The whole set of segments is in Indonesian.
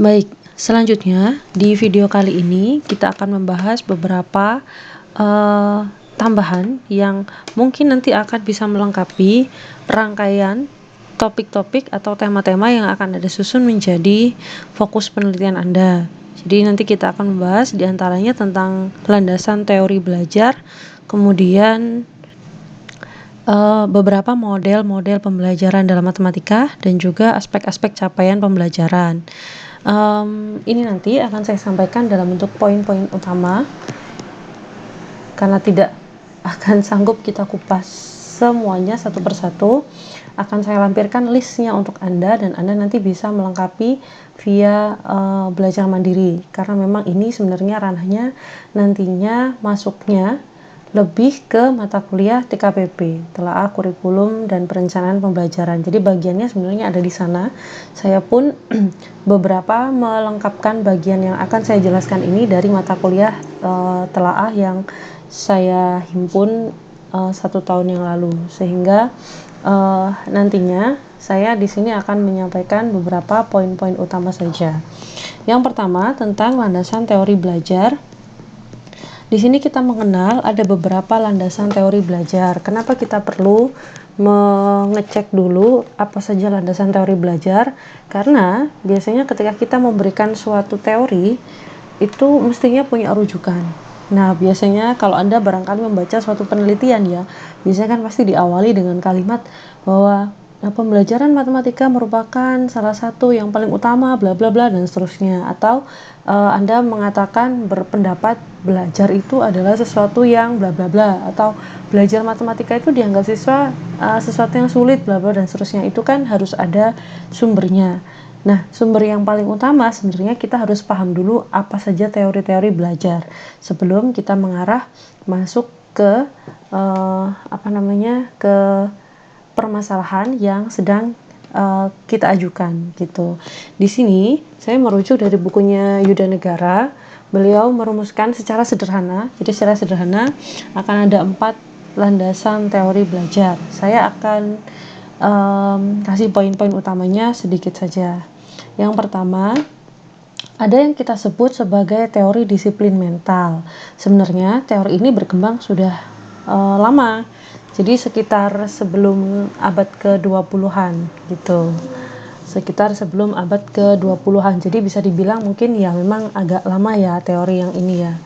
Baik, selanjutnya di video kali ini kita akan membahas beberapa tambahan yang mungkin nanti akan bisa melengkapi rangkaian topik-topik atau tema-tema yang akan Anda susun menjadi fokus penelitian Anda. Jadi nanti kita akan membahas diantaranya tentang landasan teori belajar, kemudian beberapa model-model pembelajaran dalam matematika, dan juga aspek-aspek capaian pembelajaran. Ini nanti akan saya sampaikan dalam bentuk poin-poin utama, karena tidak akan sanggup kita kupas semuanya satu persatu. Akan saya lampirkan listnya untuk Anda, dan Anda nanti bisa melengkapi via belajar mandiri, karena memang ini sebenarnya ranahnya nantinya masuknya lebih ke mata kuliah TKPP, telaah kurikulum dan perencanaan pembelajaran. Jadi bagiannya sebenarnya ada di sana. Saya pun beberapa melengkapkan bagian yang akan saya jelaskan ini dari mata kuliah telaah yang saya himpun 1 tahun yang lalu, sehingga nantinya saya di sini akan menyampaikan beberapa poin-poin utama saja. Yang pertama tentang landasan teori belajar. Di sini kita mengenal ada beberapa landasan teori belajar. Kenapa kita perlu mengecek dulu apa saja landasan teori belajar? Karena biasanya ketika kita memberikan suatu teori, itu mestinya punya rujukan. Nah, biasanya kalau Anda barangkali membaca suatu penelitian ya, biasanya kan pasti diawali dengan kalimat bahwa pembelajaran matematika merupakan salah satu yang paling utama bla bla bla dan seterusnya, atau Anda mengatakan berpendapat belajar itu adalah sesuatu yang bla bla bla, atau belajar matematika itu dianggap siswa sesuatu yang sulit bla bla dan seterusnya. Itu kan harus ada sumbernya. Nah, sumber yang paling utama sebenarnya kita harus paham dulu apa saja teori-teori belajar sebelum kita mengarah masuk ke ke permasalahan yang sedang kita ajukan gitu. Di sini saya merujuk dari bukunya Yuda Negara. Beliau merumuskan secara sederhana. Jadi secara sederhana akan ada 4 landasan teori belajar. Saya akan kasih poin-poin utamanya sedikit saja. Yang pertama, ada yang kita sebut sebagai teori disiplin mental. Sebenarnya teori ini berkembang sudah lama. Jadi sekitar sebelum abad ke-20-an gitu. Sekitar sebelum abad ke-20-an. Jadi bisa dibilang mungkin ya memang agak lama ya teori yang ini ya.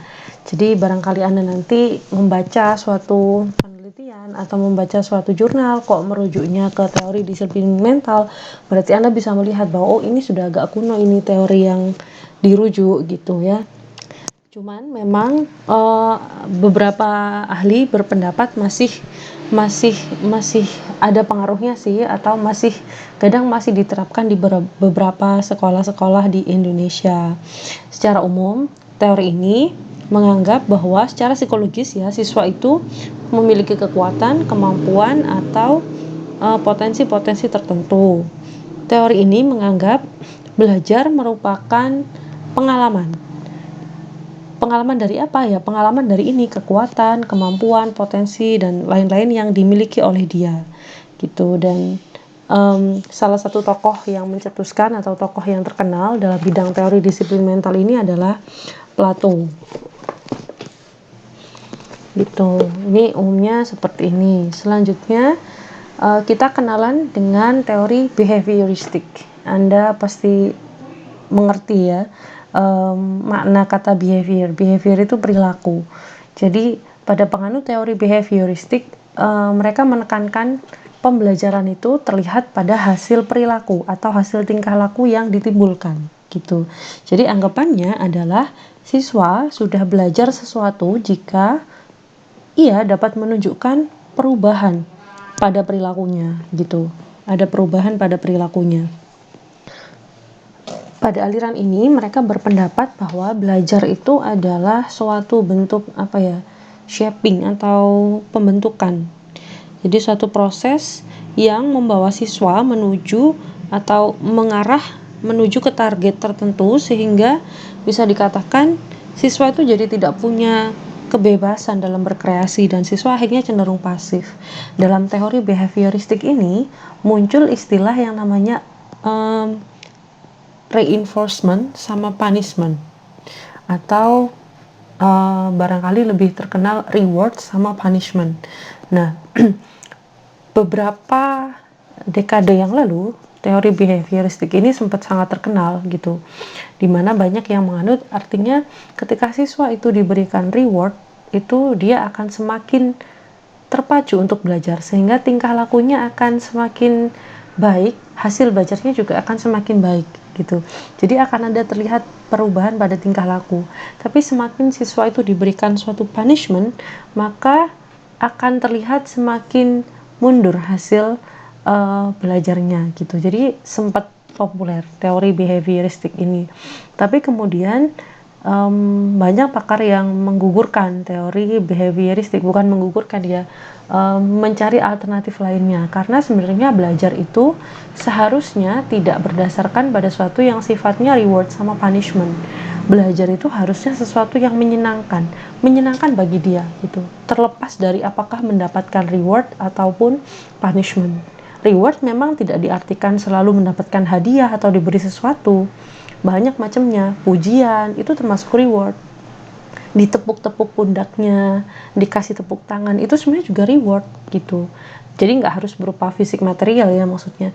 Jadi barangkali Anda nanti membaca suatu penelitian atau membaca suatu jurnal kok merujuknya ke teori disiplin mental, berarti Anda bisa melihat bahwa ini sudah agak kuno ini teori yang dirujuk gitu ya. Cuman memang beberapa ahli berpendapat masih ada pengaruhnya sih, atau kadang masih diterapkan di beberapa sekolah-sekolah di Indonesia. Secara umum, teori ini menganggap bahwa secara psikologis ya, siswa itu memiliki kekuatan, kemampuan, atau potensi-potensi tertentu. Teori ini menganggap belajar merupakan pengalaman dari apa ya? Pengalaman dari ini, kekuatan, kemampuan, potensi, dan lain-lain yang dimiliki oleh dia gitu. Dan salah satu tokoh yang mencetuskan atau tokoh yang terkenal dalam bidang teori disiplin mental ini adalah Plato gitu. Ini umumnya seperti ini. Selanjutnya kita kenalan dengan teori behavioristik. Anda pasti mengerti ya makna kata behavior. Behavior itu perilaku. Jadi pada penganut teori behavioristik, mereka menekankan pembelajaran itu terlihat pada hasil perilaku atau hasil tingkah laku yang ditimbulkan gitu. Jadi anggapannya adalah siswa sudah belajar sesuatu jika ia dapat menunjukkan perubahan pada perilakunya gitu. Ada perubahan pada perilakunya. Pada aliran ini mereka berpendapat bahwa belajar itu adalah suatu bentuk shaping atau pembentukan. Jadi suatu proses yang membawa siswa menuju atau mengarah menuju ke target tertentu, sehingga bisa dikatakan siswa itu jadi tidak punya kebebasan dalam berkreasi dan siswa akhirnya cenderung pasif. Dalam teori behavioristik ini muncul istilah yang namanya reinforcement sama punishment, atau barangkali lebih terkenal reward sama punishment. Nah, beberapa dekade yang lalu teori behavioristik ini sempat sangat terkenal gitu, dimana banyak yang menganut artinya ketika siswa itu diberikan reward itu dia akan semakin terpacu untuk belajar, sehingga tingkah lakunya akan semakin baik, hasil belajarnya juga akan semakin baik gitu. Jadi akan ada terlihat perubahan pada tingkah laku. Tapi semakin siswa itu diberikan suatu punishment, maka akan terlihat semakin mundur hasil belajarnya gitu. Jadi sempat populer teori behavioristik ini. Tapi kemudian banyak pakar yang menggugurkan teori behavioristik, bukan menggugurkan dia, mencari alternatif lainnya, karena sebenarnya belajar itu seharusnya tidak berdasarkan pada sesuatu yang sifatnya reward sama punishment. Belajar itu harusnya sesuatu yang menyenangkan bagi dia gitu, terlepas dari apakah mendapatkan reward ataupun punishment. Reward memang tidak diartikan selalu mendapatkan hadiah atau diberi sesuatu, banyak macamnya. Pujian itu termasuk reward, ditepuk-tepuk pundaknya, dikasih tepuk tangan, itu sebenarnya juga reward gitu. Jadi nggak harus berupa fisik material ya maksudnya.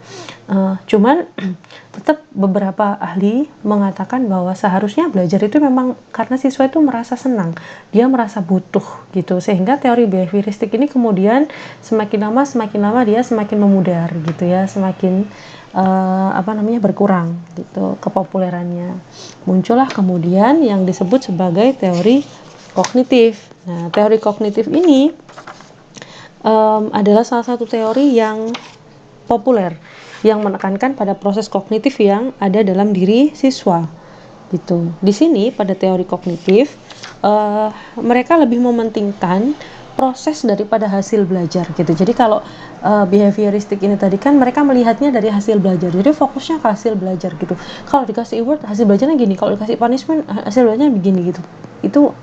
Cuman tetap beberapa ahli mengatakan bahwa seharusnya belajar itu memang karena siswa itu merasa senang, dia merasa butuh gitu, sehingga teori behavioristik ini kemudian semakin lama dia semakin memudar gitu ya, semakin berkurang gitu kepopulerannya. Muncullah kemudian yang disebut sebagai teori kognitif. Nah, teori kognitif ini adalah salah satu teori yang populer yang menekankan pada proses kognitif yang ada dalam diri siswa gitu. Di sini pada teori kognitif mereka lebih mementingkan proses daripada hasil belajar gitu. Jadi kalau behavioristik ini tadi kan mereka melihatnya dari hasil belajar, jadi fokusnya ke hasil belajar gitu. Kalau dikasih reward hasil belajarnya gini, kalau dikasih punishment hasil belajarnya begini gitu. Itu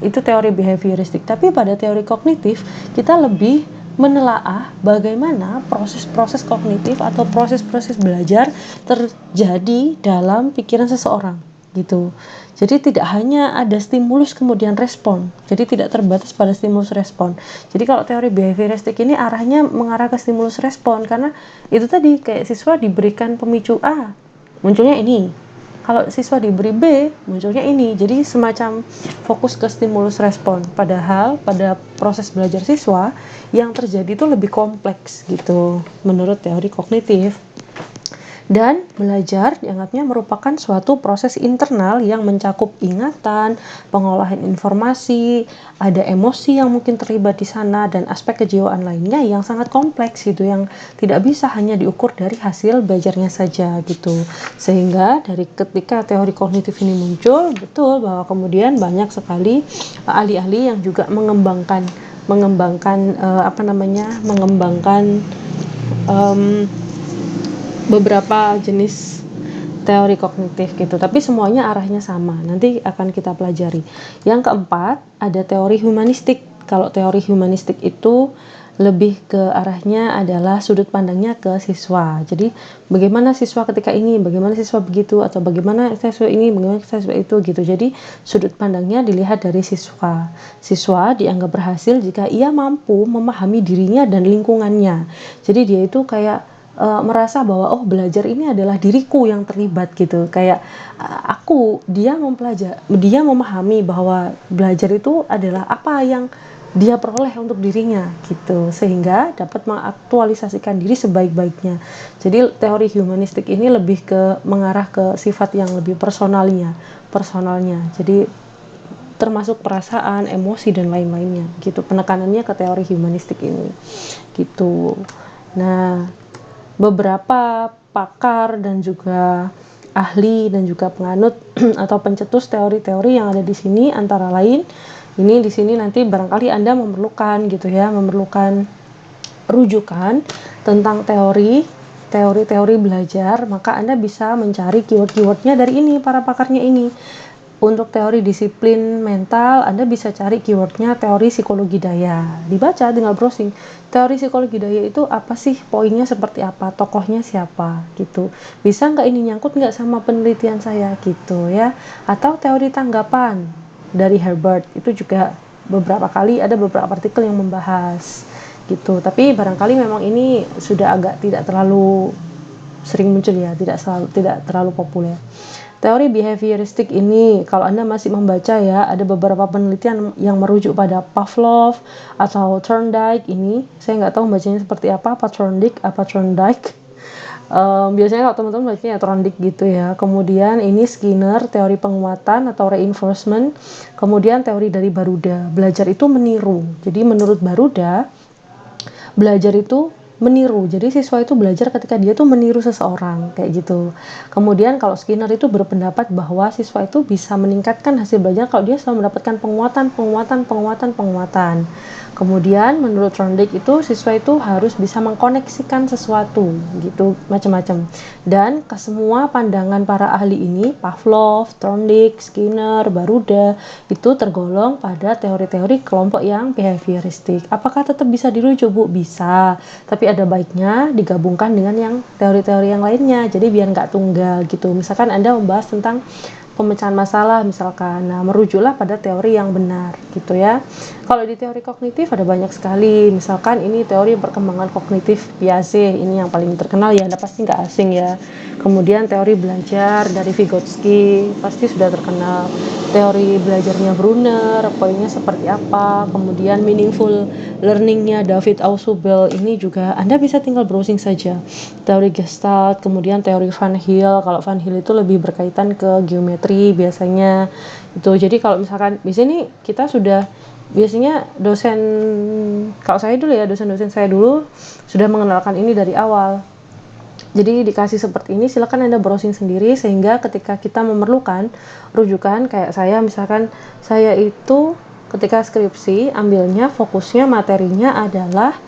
itu teori behavioristik. Tapi pada teori kognitif kita lebih menelaah bagaimana proses-proses kognitif atau proses-proses belajar terjadi dalam pikiran seseorang gitu. Jadi tidak hanya ada stimulus kemudian respon, jadi tidak terbatas pada stimulus respon. Jadi kalau teori behavioristik ini arahnya mengarah ke stimulus respon, karena itu tadi kayak siswa diberikan pemicu A, munculnya ini. Kalau siswa diberi B, munculnya ini. Jadi semacam fokus ke stimulus respon. Padahal pada proses belajar siswa yang terjadi itu lebih kompleks gitu menurut teori kognitif. Dan belajar dianggapnya merupakan suatu proses internal yang mencakup ingatan, pengolahan informasi, ada emosi yang mungkin terlibat di sana, dan aspek kejiwaan lainnya yang sangat kompleks gitu, yang tidak bisa hanya diukur dari hasil belajarnya saja gitu. Sehingga dari ketika teori kognitif ini muncul, betul bahwa kemudian banyak sekali ahli-ahli yang juga mengembangkan beberapa jenis teori kognitif gitu, tapi semuanya arahnya sama. Nanti akan kita pelajari. Yang keempat, ada teori humanistik. Kalau teori humanistik itu lebih ke arahnya adalah sudut pandangnya ke siswa. Jadi bagaimana siswa ketika ini, bagaimana siswa begitu, atau bagaimana siswa ini, bagaimana siswa itu gitu. Jadi sudut pandangnya dilihat dari siswa. Siswa dianggap berhasil jika ia mampu memahami dirinya dan lingkungannya. Jadi dia itu kayak merasa bahwa belajar ini adalah diriku yang terlibat gitu, kayak dia memahami bahwa belajar itu adalah apa yang dia peroleh untuk dirinya gitu, sehingga dapat mengaktualisasikan diri sebaik-baiknya. Jadi teori humanistik ini lebih ke mengarah ke sifat yang lebih personalnya, jadi termasuk perasaan, emosi, dan lain-lainnya gitu, penekanannya ke teori humanistik ini gitu. Nah, beberapa pakar dan juga ahli dan juga penganut atau pencetus teori-teori yang ada di sini antara lain ini, di sini nanti barangkali Anda memerlukan rujukan tentang teori belajar, maka Anda bisa mencari keyword-keywordnya dari ini, para pakarnya ini. Untuk teori disiplin mental, Anda bisa cari keywordnya teori psikologi daya. Dibaca, tinggal browsing. Teori psikologi daya itu apa sih? Poinnya seperti apa? Tokohnya siapa? Gitu. Bisa nggak ini nyangkut nggak sama penelitian saya? Gitu ya. Atau teori tanggapan dari Herbert. Itu juga ada beberapa artikel yang membahas. Gitu. Tapi barangkali memang ini sudah agak tidak terlalu sering muncul ya, tidak terlalu populer. Teori behavioristik ini, kalau Anda masih membaca ya, ada beberapa penelitian yang merujuk pada Pavlov atau Thorndike ini. Saya nggak tahu bacanya seperti apa Thorndike. Biasanya kalau teman-teman bacanya ya Thorndike gitu ya. Kemudian ini Skinner, teori penguatan atau reinforcement. Kemudian teori dari Baruda, belajar itu meniru. Jadi menurut Baruda, belajar itu meniru. Jadi siswa itu belajar ketika dia tuh meniru seseorang kayak gitu. Kemudian kalau Skinner itu berpendapat bahwa siswa itu bisa meningkatkan hasil belajar kalau dia selalu mendapatkan penguatan. Kemudian menurut Thorndike itu siswa itu harus bisa mengkoneksikan sesuatu gitu, macam-macam. Dan ke semua pandangan para ahli ini, Pavlov, Thorndike, Skinner, Baruda, itu tergolong pada teori-teori kelompok yang behavioristik. Apakah tetap bisa dirujuk, Bu? Bisa. Tapi ada baiknya digabungkan dengan yang teori-teori yang lainnya. Jadi biar nggak tunggal gitu. Misalkan Anda membahas tentang pemecahan masalah misalkan, nah merujuklah pada teori yang benar gitu ya. Kalau di teori kognitif ada banyak sekali, misalkan ini teori perkembangan kognitif Piaget, ini yang paling terkenal ya, Anda pasti nggak asing ya. Kemudian teori belajar dari Vygotsky, pasti sudah terkenal. Teori belajarnya Brunner, poinnya seperti apa. Kemudian meaningful learningnya David Ausubel, ini juga Anda bisa tinggal browsing saja. Teori Gestalt, kemudian teori Van Hill. Kalau Van Hill itu lebih berkaitan ke geometri biasanya itu. Jadi kalau misalkan di sini kita sudah biasanya kalau saya dulu ya, dosen-dosen saya dulu sudah mengenalkan ini dari awal. Jadi dikasih seperti ini, silakan Anda browsing sendiri sehingga ketika kita memerlukan rujukan, kayak saya misalkan, saya itu ketika skripsi ambilnya fokusnya materinya adalah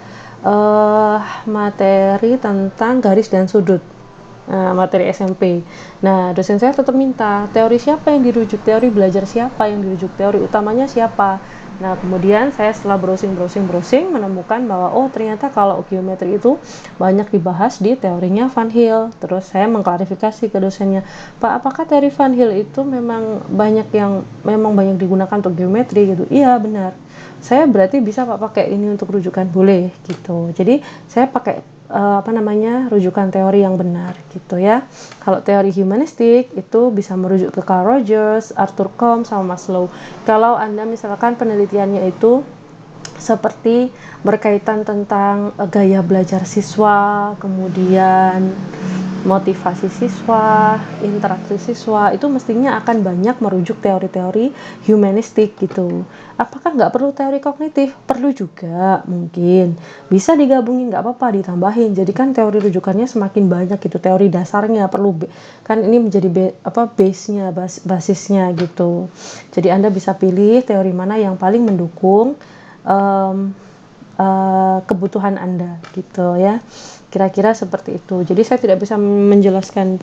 materi tentang garis dan sudut, materi SMP. Nah, dosen saya tetap minta teori siapa yang dirujuk, teori belajar siapa yang dirujuk, teori utamanya siapa. Nah, kemudian saya setelah browsing menemukan bahwa oh ternyata kalau geometri itu banyak dibahas di teorinya Van Hill. Terus saya mengklarifikasi ke dosennya, Pak, apakah teori Van Hill itu memang banyak digunakan untuk geometri gitu? Iya, benar. Saya berarti bisa Pak pakai ini untuk rujukan, boleh gitu. Jadi saya pakai rujukan teori yang benar gitu ya. Kalau teori humanistik itu bisa merujuk ke Carl Rogers, Arthur Combs, sama Maslow. Kalau Anda misalkan penelitiannya itu seperti berkaitan tentang gaya belajar siswa, kemudian motivasi siswa, interaksi siswa, itu mestinya akan banyak merujuk teori-teori humanistik gitu. Apakah nggak perlu teori kognitif? Perlu juga, mungkin. Bisa digabungin, nggak apa-apa, ditambahin. Jadi kan teori rujukannya semakin banyak gitu, teori dasarnya perlu, kan ini menjadi base-nya, basisnya gitu. Jadi Anda bisa pilih teori mana yang paling mendukung kebutuhan Anda gitu ya. Kira-kira seperti itu. Jadi saya tidak bisa menjelaskan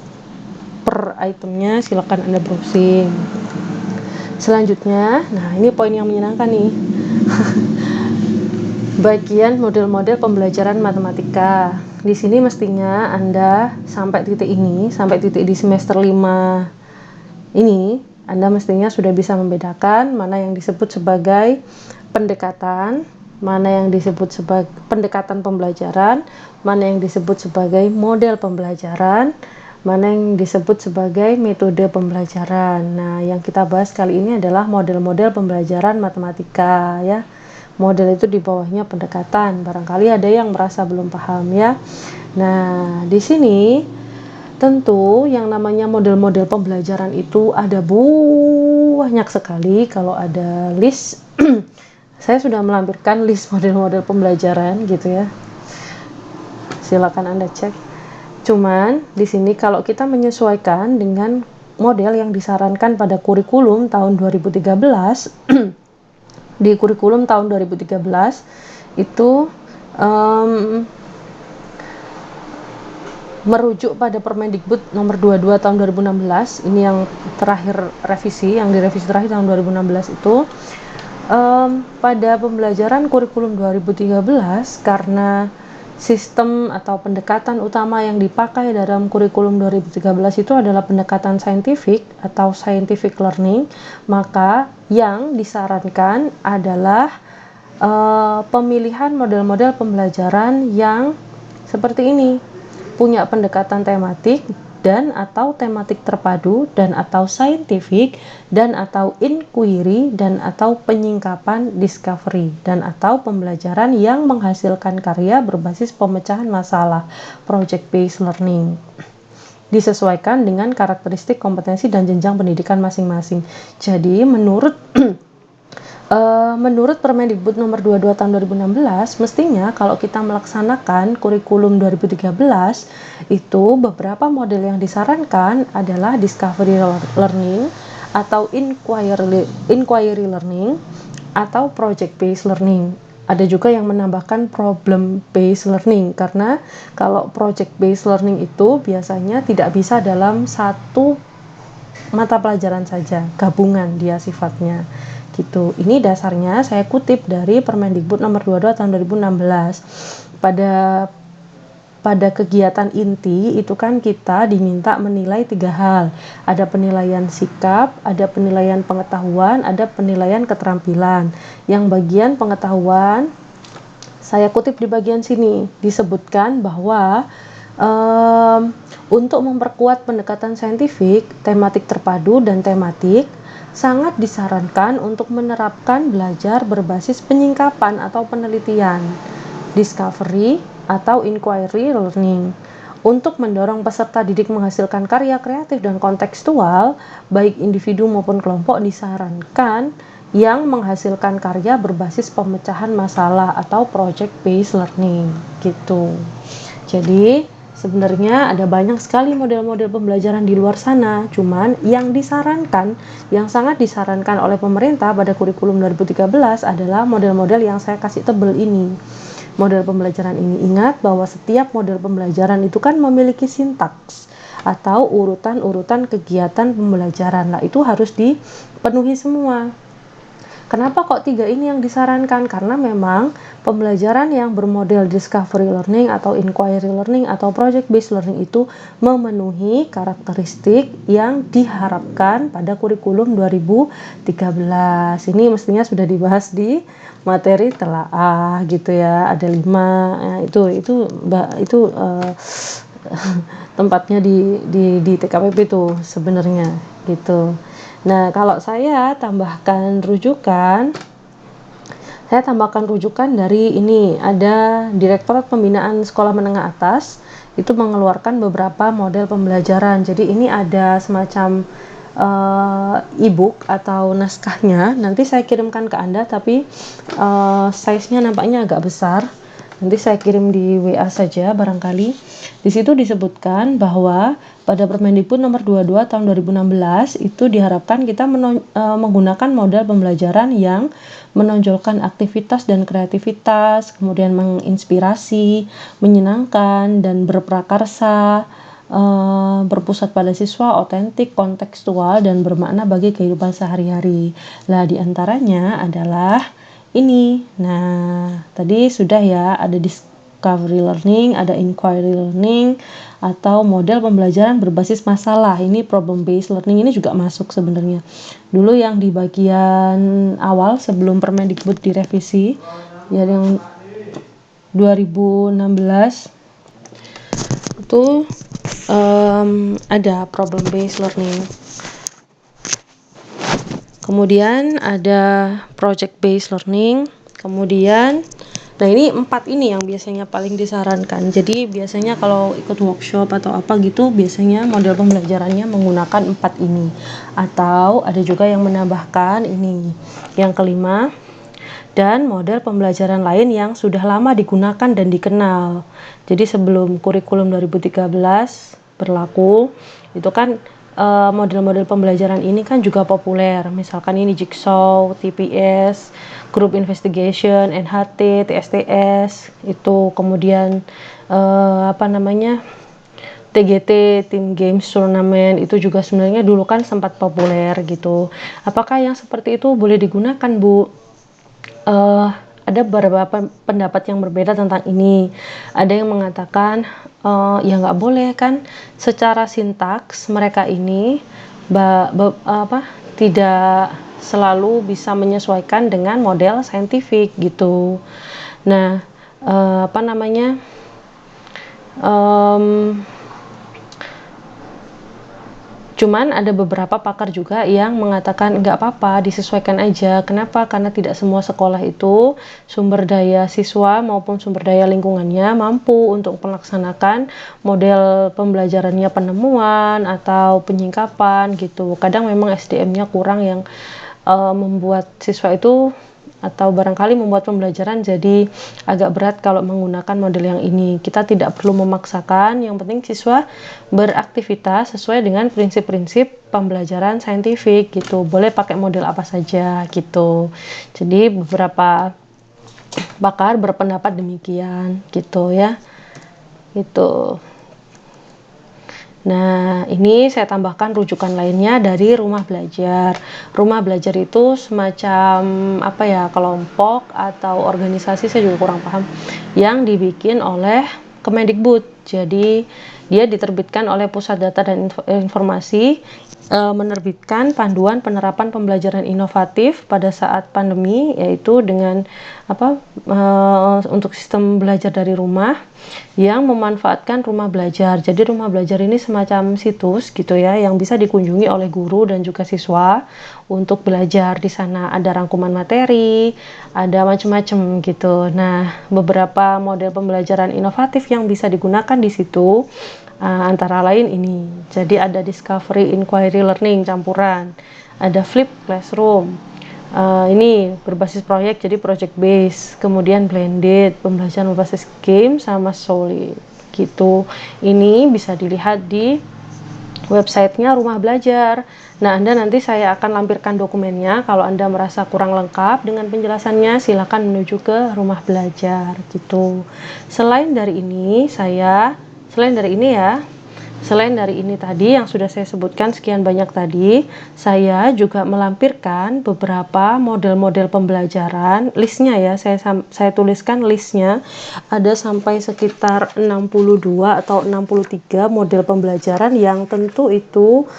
per itemnya, silakan Anda browsing. Selanjutnya, nah ini poin yang menyenangkan nih. Bagian model-model pembelajaran matematika. Di sini mestinya Anda sampai titik di semester 5 ini, Anda mestinya sudah bisa membedakan mana yang disebut sebagai pendekatan, mana yang disebut sebagai pendekatan pembelajaran, mana yang disebut sebagai model pembelajaran, mana yang disebut sebagai metode pembelajaran. Nah, yang kita bahas kali ini adalah model-model pembelajaran matematika ya. Model itu di bawahnya pendekatan. Barangkali ada yang merasa belum paham ya. Nah, di sini tentu yang namanya model-model pembelajaran itu ada banyak sekali. Kalau ada list saya sudah melampirkan list model-model pembelajaran gitu ya. Silakan Anda cek. Cuman di sini kalau kita menyesuaikan dengan model yang disarankan pada kurikulum tahun 2013 di kurikulum tahun 2013 itu merujuk pada Permendikbud nomor 22 tahun 2016, ini yang terakhir revisi, yang direvisi terakhir tahun 2016 itu, pada pembelajaran kurikulum 2013, karena sistem atau pendekatan utama yang dipakai dalam kurikulum 2013 itu adalah pendekatan saintifik atau scientific learning, maka yang disarankan adalah pemilihan model-model pembelajaran yang seperti ini, punya pendekatan tematik dan atau tematik terpadu dan atau saintifik dan atau inquiry dan atau penyingkapan discovery dan atau pembelajaran yang menghasilkan karya berbasis pemecahan masalah project based learning, disesuaikan dengan karakteristik kompetensi dan jenjang pendidikan masing-masing. Jadi menurut Permendikbud nomor 22 tahun 2016, mestinya kalau kita melaksanakan kurikulum 2013, itu beberapa model yang disarankan adalah discovery learning atau inquiry learning atau project based learning. Ada juga yang menambahkan problem based learning, karena kalau project based learning itu biasanya tidak bisa dalam satu mata pelajaran saja, gabungan dia sifatnya. Gitu. Ini dasarnya saya kutip dari Permendikbud nomor 22 tahun 2016. Pada kegiatan inti itu kan kita diminta menilai 3 hal. Ada penilaian sikap, ada penilaian pengetahuan, ada penilaian keterampilan. Yang bagian pengetahuan saya kutip di bagian sini, disebutkan bahwa untuk memperkuat pendekatan saintifik, tematik terpadu dan tematik, sangat disarankan untuk menerapkan belajar berbasis penyingkapan atau penelitian, discovery atau inquiry learning. Untuk mendorong peserta didik menghasilkan karya kreatif dan kontekstual, baik individu maupun kelompok, disarankan yang menghasilkan karya berbasis pemecahan masalah atau project based learning gitu. Jadi sebenarnya ada banyak sekali model-model pembelajaran di luar sana, cuman yang disarankan, yang sangat disarankan oleh pemerintah pada kurikulum 2013 adalah model-model yang saya kasih tebel ini. Model pembelajaran ini, ingat bahwa setiap model pembelajaran itu kan memiliki sintaks atau urutan-urutan kegiatan pembelajaran. Nah, itu harus dipenuhi semua. Kenapa kok 3 ini yang disarankan? Karena memang pembelajaran yang bermodel discovery learning atau inquiry learning atau project based learning itu memenuhi karakteristik yang diharapkan pada kurikulum 2013. Ini mestinya sudah dibahas di materi telaah gitu ya. Ada 5, ya, itu tempatnya di TKPP itu sebenarnya gitu. Nah, kalau saya tambahkan rujukan dari ini, ada Direktorat Pembinaan Sekolah Menengah Atas, itu mengeluarkan beberapa model pembelajaran. Jadi ini ada semacam e-book atau naskahnya, nanti saya kirimkan ke Anda, tapi size-nya nampaknya agak besar. Nanti saya kirim di WA saja barangkali. Di situ disebutkan bahwa pada Permendikbud nomor 22 tahun 2016 itu diharapkan kita menggunakan model pembelajaran yang menonjolkan aktivitas dan kreativitas, kemudian menginspirasi, menyenangkan dan berprakarsa, berpusat pada siswa, otentik, kontekstual dan bermakna bagi kehidupan sehari-hari. Lah, diantaranya adalah ini. Nah, tadi sudah ya, ada discovery learning, ada inquiry learning, atau model pembelajaran berbasis masalah. Ini problem based learning ini juga masuk sebenarnya. Dulu yang di bagian awal sebelum Permendikbud direvisi, ya yang 2016 itu ada problem based learning. Kemudian ada project based learning, kemudian nah ini 4 ini yang biasanya paling disarankan. Jadi biasanya kalau ikut workshop atau apa gitu, biasanya model pembelajarannya menggunakan 4 ini. Atau ada juga yang menambahkan ini, yang kelima, dan model pembelajaran lain yang sudah lama digunakan dan dikenal. Jadi sebelum kurikulum 2013 berlaku, itu kan model-model pembelajaran ini kan juga populer. Misalkan ini Jigsaw, TPS, Group Investigation, NHT, TSTS, itu kemudian TGT, Team Games Tournament, itu juga sebenarnya dulu kan sempat populer gitu. Apakah yang seperti itu boleh digunakan, Bu? Ada beberapa pendapat yang berbeda tentang ini. Ada yang mengatakan ya nggak boleh kan, secara sintaks mereka ini tidak selalu bisa menyesuaikan dengan model saintifik gitu. Nah, apa namanya? Cuman ada beberapa pakar juga yang mengatakan nggak apa-apa, disesuaikan aja. Kenapa? Karena tidak semua sekolah itu sumber daya siswa maupun sumber daya lingkungannya mampu untuk melaksanakan model pembelajarannya penemuan atau penyingkapan gitu. Kadang memang SDM-nya kurang yang membuat siswa itu atau barangkali membuat pembelajaran jadi agak berat kalau menggunakan model yang ini. Kita tidak perlu memaksakan, yang penting siswa beraktivitas sesuai dengan prinsip-prinsip pembelajaran saintifik gitu. Boleh pakai model apa saja gitu. Jadi beberapa pakar berpendapat demikian gitu ya. Gitu. Nah, ini saya tambahkan rujukan lainnya dari rumah belajar. Rumah belajar itu semacam apa ya, kelompok atau organisasi, saya juga kurang paham, yang dibikin oleh Kemendikbud. Jadi, dia diterbitkan oleh Pusat Data dan Informasi, menerbitkan panduan penerapan pembelajaran inovatif pada saat pandemi, yaitu dengan untuk sistem belajar dari rumah yang memanfaatkan rumah belajar. Jadi rumah belajar ini semacam situs gitu ya, yang bisa dikunjungi oleh guru dan juga siswa untuk belajar. Di sana ada rangkuman materi, ada macam-macam gitu. Nah, beberapa model pembelajaran inovatif yang bisa digunakan di situ antara lain ini. Jadi ada discovery, inquiry, learning campuran, ada flipped classroom. Ini berbasis proyek, jadi project base, kemudian blended, pembelajaran berbasis game sama solid gitu. Ini bisa dilihat di websitenya Rumah Belajar. Nah, Anda nanti saya akan lampirkan dokumennya. Kalau Anda merasa kurang lengkap dengan penjelasannya, silakan menuju ke Rumah Belajar gitu. Selain dari ini tadi yang sudah saya sebutkan sekian banyak tadi, saya juga melampirkan beberapa model-model pembelajaran. Listnya ya, saya tuliskan listnya, ada sampai sekitar 62 atau 63 model pembelajaran yang tentu itu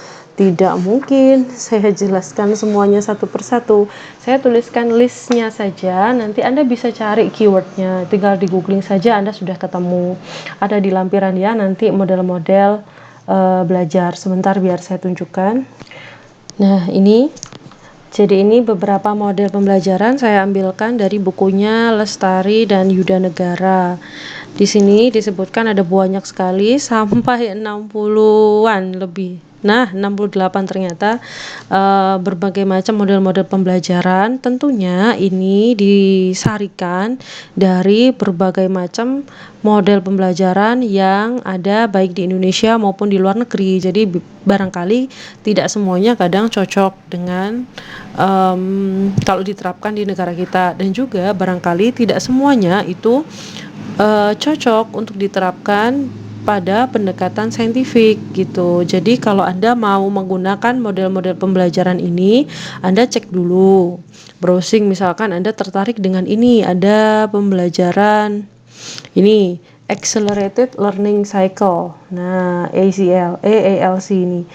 tidak mungkin saya jelaskan semuanya satu persatu. Saya tuliskan listnya saja, nanti Anda bisa cari keywordnya, tinggal di googling saja Anda sudah ketemu. Ada di lampiran ya nanti model-model belajar. Sebentar biar saya tunjukkan. Nah, jadi ini beberapa model pembelajaran saya ambilkan dari bukunya Lestari dan Yuda Negara. Di sini disebutkan ada banyak sekali, sampai 60-an lebih. Nah, 68 ternyata berbagai macam model-model pembelajaran. Tentunya ini disarikan dari berbagai macam model pembelajaran yang ada baik di Indonesia maupun di luar negeri. Jadi barangkali tidak semuanya kadang cocok dengan kalau diterapkan di negara kita, dan juga barangkali tidak semuanya itu cocok untuk diterapkan pada pendekatan saintifik gitu. Jadi kalau Anda mau menggunakan model-model pembelajaran ini, Anda cek dulu, browsing, misalkan Anda tertarik dengan ini, ada pembelajaran ini Accelerated Learning Cycle. Nah, ALC ini.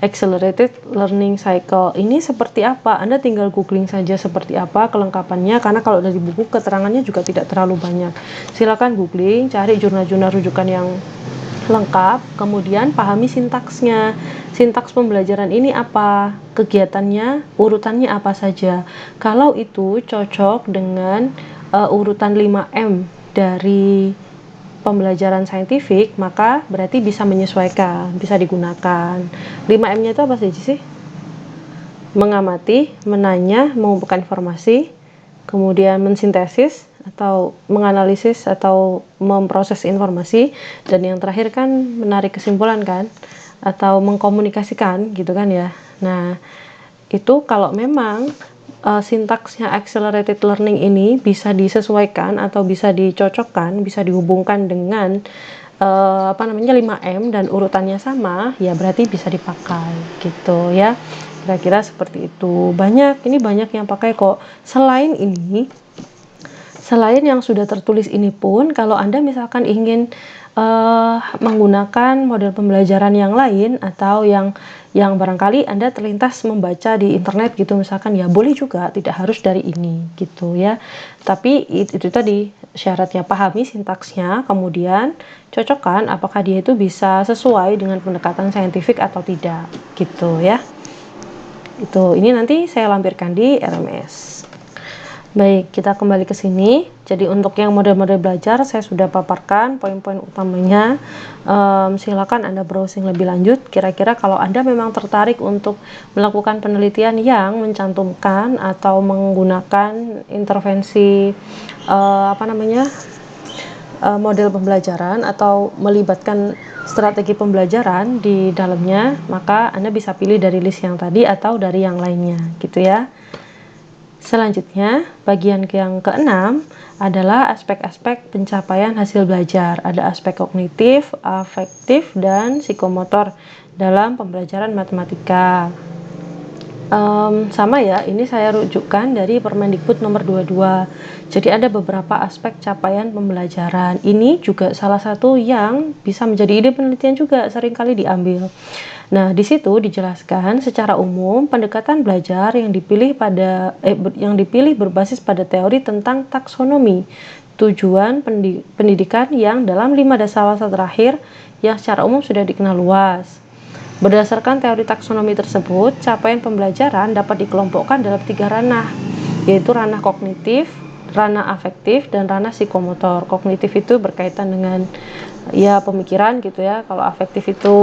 Accelerated Learning Cycle ini seperti apa? Anda tinggal googling saja seperti apa kelengkapannya, karena kalau dari buku keterangannya juga tidak terlalu banyak. Silakan googling, cari jurnal-jurnal rujukan yang lengkap, kemudian pahami sintaksnya. Sintaks pembelajaran ini apa? Kegiatannya, urutannya apa saja? Kalau itu cocok dengan urutan 5M dari pembelajaran saintifik, maka berarti bisa menyesuaikan, bisa digunakan. 5M-nya itu apa saja sih? Mengamati, menanya, mengumpulkan informasi, kemudian mensintesis atau menganalisis atau memproses informasi, dan yang terakhir kan menarik kesimpulan kan, atau mengkomunikasikan gitu kan ya. Nah, itu kalau memang sintaksnya accelerated learning ini bisa disesuaikan atau bisa dicocokkan, bisa dihubungkan dengan apa namanya 5M dan urutannya sama, ya berarti bisa dipakai gitu ya. Kira-kira seperti itu. Ini banyak yang pakai kok. Selain yang sudah tertulis ini pun, kalau Anda misalkan ingin menggunakan model pembelajaran yang lain atau yang barangkali Anda terlintas membaca di internet gitu misalkan, ya boleh juga, tidak harus dari ini gitu ya. Tapi itu tadi syaratnya, pahami sintaksnya, kemudian cocokkan apakah dia itu bisa sesuai dengan pendekatan saintifik atau tidak gitu ya. Ini nanti saya lampirkan di LMS. Baik, kita kembali ke sini. Jadi untuk yang model-model belajar saya sudah paparkan poin-poin utamanya. Silakan Anda browsing lebih lanjut. Kira-kira kalau Anda memang tertarik untuk melakukan penelitian yang mencantumkan atau menggunakan intervensi model pembelajaran atau melibatkan strategi pembelajaran di dalamnya, maka Anda bisa pilih dari list yang tadi atau dari yang lainnya gitu ya. Selanjutnya, bagian yang keenam adalah aspek-aspek pencapaian hasil belajar. Ada aspek kognitif, afektif, dan psikomotor dalam pembelajaran matematika. Sama ya, ini saya rujukkan dari Permendikbud nomor 22. Jadi ada beberapa aspek capaian pembelajaran. Ini juga salah satu yang bisa menjadi ide penelitian juga, seringkali diambil. Nah, di situ dijelaskan secara umum pendekatan belajar yang dipilih berbasis pada teori tentang taksonomi, tujuan pendidikan yang dalam 5 dasar terakhir yang secara umum sudah dikenal luas. Berdasarkan teori taksonomi tersebut, capaian pembelajaran dapat dikelompokkan dalam 3 ranah, yaitu ranah kognitif, ranah afektif, dan ranah psikomotor. Kognitif itu berkaitan dengan ya pemikiran gitu ya. Kalau afektif itu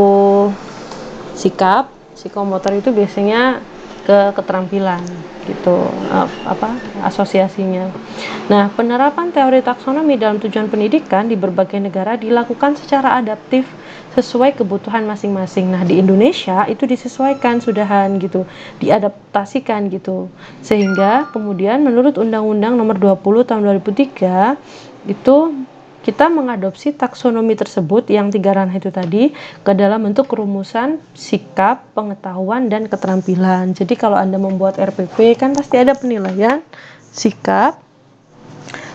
sikap, psikomotor itu biasanya ke keterampilan gitu, asosiasinya. Nah, penerapan teori taksonomi dalam tujuan pendidikan di berbagai negara dilakukan secara adaptif sesuai kebutuhan masing-masing. Nah, di Indonesia itu disesuaikan sudahan gitu, diadaptasikan gitu. Sehingga kemudian menurut Undang-Undang Nomor 20 Tahun 2003 itu kita mengadopsi taksonomi tersebut yang 3 ranah itu tadi ke dalam bentuk rumusan sikap, pengetahuan, dan keterampilan. Jadi kalau Anda membuat RPP kan pasti ada penilaian sikap,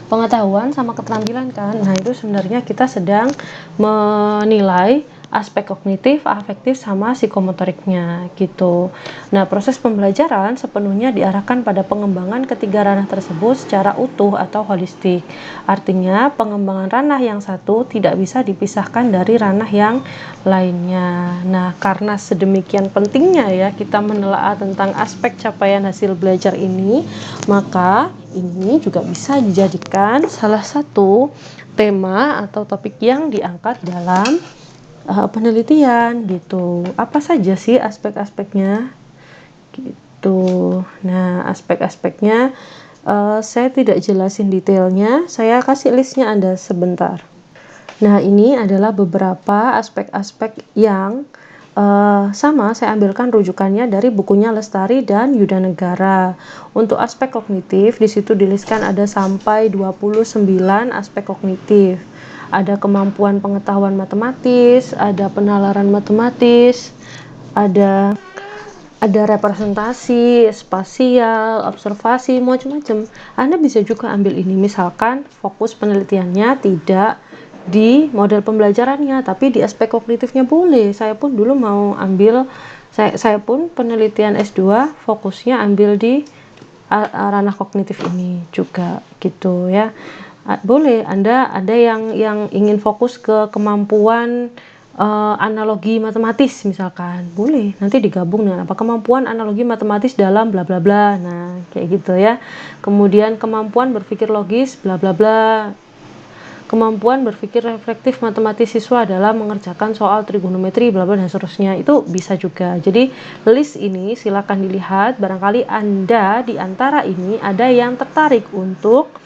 pengetahuan, sama keterampilan kan. Nah, itu sebenarnya kita sedang menilai aspek kognitif, afektif, sama psikomotoriknya gitu. Nah, proses pembelajaran sepenuhnya diarahkan pada pengembangan ketiga ranah tersebut secara utuh atau holistik. Artinya, pengembangan ranah yang satu tidak bisa dipisahkan dari ranah yang lainnya. Nah, karena sedemikian pentingnya ya kita menelaah tentang aspek capaian hasil belajar ini, maka ini juga bisa dijadikan salah satu tema atau topik yang diangkat dalam penelitian gitu. Apa saja sih aspek-aspeknya gitu. Nah, aspek-aspeknya saya tidak jelasin detailnya, saya kasih listnya Anda sebentar. Nah, ini adalah beberapa aspek-aspek yang sama, saya ambilkan rujukannya dari bukunya Lestari dan Yudanegara. Untuk aspek kognitif, di situ dilistkan ada sampai 29 aspek kognitif. Ada kemampuan pengetahuan matematis, ada penalaran matematis, ada representasi, spasial, observasi, macam-macam. Anda bisa juga ambil ini, misalkan fokus penelitiannya tidak di model pembelajarannya, tapi di aspek kognitifnya boleh. Saya pun dulu mau ambil, saya pun penelitian S2 fokusnya ambil di ranah kognitif ini juga gitu ya. Boleh Anda ada yang ingin fokus ke kemampuan analogi matematis misalkan, boleh nanti digabung dengan apa, kemampuan analogi matematis dalam bla bla bla. Nah, kayak gitu ya. Kemudian kemampuan berpikir logis bla bla bla, kemampuan berpikir reflektif matematis siswa dalam mengerjakan soal trigonometri bla bla dan seterusnya, itu bisa juga. Jadi list ini silakan dilihat, barangkali Anda di antara ini ada yang tertarik untuk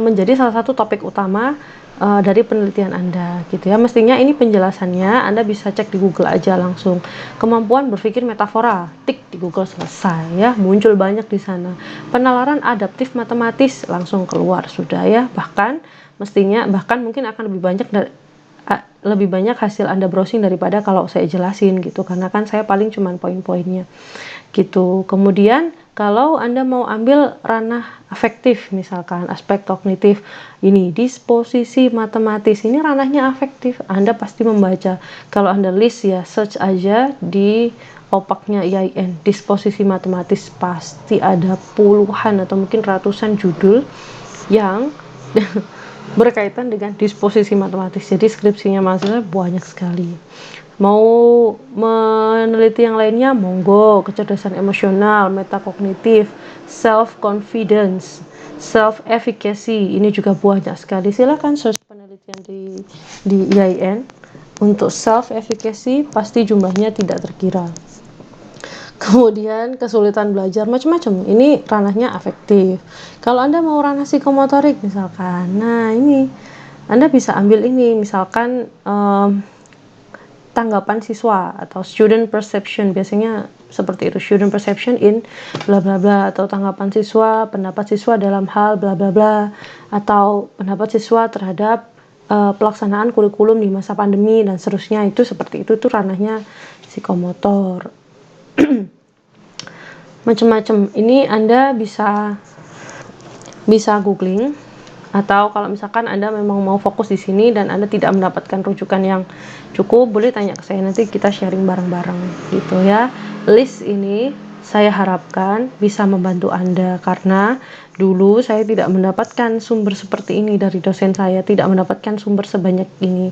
menjadi salah satu topik utama dari penelitian Anda gitu ya. Mestinya ini penjelasannya Anda bisa cek di Google aja langsung. Kemampuan berpikir metafora, tik di Google, selesai ya, muncul banyak di sana. Penalaran adaptif matematis langsung keluar sudah ya. Bahkan mestinya bahkan mungkin akan lebih banyak hasil Anda browsing daripada kalau saya jelasin gitu, karena kan saya paling cuman poin-poinnya gitu. Kemudian kalau Anda mau ambil ranah afektif, misalkan aspek kognitif, ini disposisi matematis, ini ranahnya afektif, Anda pasti membaca. Kalau Anda list ya, search aja di opaknya IAIN, disposisi matematis, pasti ada puluhan atau mungkin ratusan judul yang berkaitan dengan disposisi matematis. Jadi skripsinya mahasiswa banyak sekali. Mau meneliti yang lainnya, monggo. Kecerdasan emosional, metakognitif, self confidence, self efficacy, ini juga banyak sekali. Silakan search penelitian di IAIN. Untuk self efficacy pasti jumlahnya tidak terkira. Kemudian kesulitan belajar, macam-macam, ini ranahnya afektif. Kalau Anda mau ranah psikomotorik misalkan, nah ini Anda bisa ambil ini, misalkan tanggapan siswa atau student perception, biasanya seperti itu, student perception in bla bla bla, atau tanggapan siswa, pendapat siswa dalam hal bla bla bla, atau pendapat siswa terhadap pelaksanaan kurikulum di masa pandemi dan seterusnya. Itu seperti itu, ranahnya psikomotor. Macam-macam. Ini Anda bisa googling, atau kalau misalkan Anda memang mau fokus di sini dan Anda tidak mendapatkan rujukan yang cukup, boleh tanya ke saya, nanti kita sharing bareng-bareng gitu ya. List ini saya harapkan bisa membantu Anda, karena dulu saya tidak mendapatkan sumber seperti ini dari dosen saya, tidak mendapatkan sumber sebanyak ini.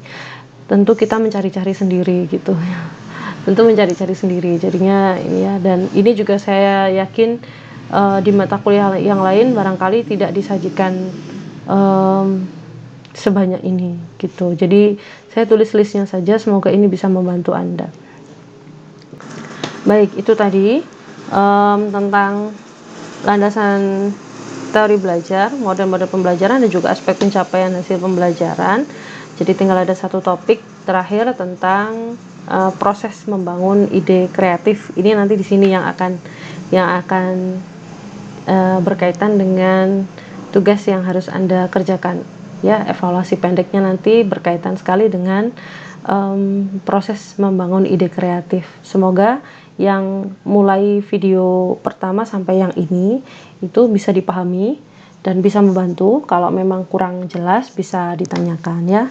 Tentu kita mencari-cari sendiri gitu ya. Tentu mencari-cari sendiri jadinya ini ya. Dan ini juga saya yakin di mata kuliah yang lain barangkali tidak disajikan sebanyak ini gitu. Jadi saya tulis listnya saja, semoga ini bisa membantu Anda. Baik, itu tadi tentang landasan teori belajar, model-model pembelajaran, dan juga aspek pencapaian hasil pembelajaran. Jadi tinggal ada satu topik terakhir tentang proses membangun ide kreatif. Ini nanti di sini yang akan berkaitan dengan tugas yang harus Anda kerjakan ya. Evaluasi pendeknya nanti berkaitan sekali dengan proses membangun ide kreatif. Semoga yang mulai video pertama sampai yang ini itu bisa dipahami dan bisa membantu. Kalau memang kurang jelas bisa ditanyakan ya.